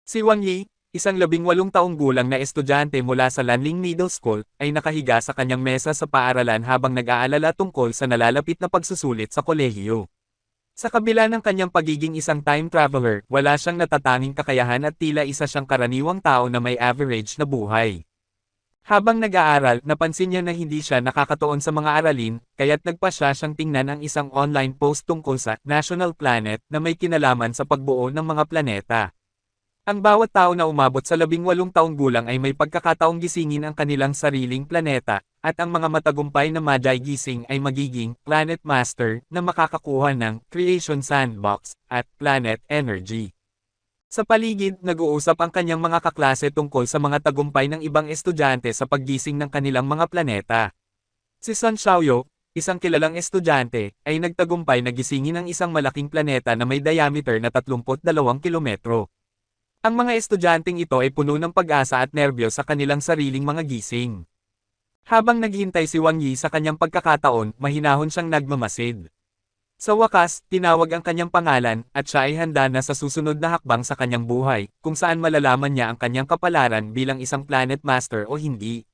Si Wang Yi, isang 18 taong gulang na estudyante mula sa Lanling Middle School, ay nakahiga sa kanyang mesa sa paaralan habang nag-aalala tungkol sa nalalapit na pagsusulit sa kolehiyo. Sa kabila ng kanyang pagiging isang time traveler, wala siyang natatanging kakayahan at tila isa siyang karaniwang tao na may average na buhay. Habang nag-aaral, napansin niya na hindi siya nakakatuon sa mga aralin, kaya't nagpasya siyang tingnan ang isang online post tungkol sa National Planet na may kinalaman sa pagbuo ng mga planeta. Ang bawat tao na umabot sa 18 taong gulang ay may pagkakataong gisingin ang kanilang sariling planeta, at ang mga matagumpay na Magi gising ay magiging Planet Master na makakakuha ng Creation Sandbox at Planet Energy. Sa paligid, nag-uusap ang kanyang mga kaklase tungkol sa mga tagumpay ng ibang estudyante sa paggising ng kanilang mga planeta. Si Sun Xiaoyo, isang kilalang estudyante, ay nagtagumpay na gisingin ang isang malaking planeta na may diameter na 32 kilometro. Ang mga estudyanteng ito ay puno ng pag-asa at nerbyo sa kanilang sariling mga gising. Habang naghihintay si Wang Yi sa kanyang pagkakataon, mahinahon siyang nagmamasid. Sa wakas, tinawag ang kanyang pangalan, at siya ay handa na sa susunod na hakbang sa kanyang buhay, kung saan malalaman niya ang kanyang kapalaran bilang isang Planet Master o hindi.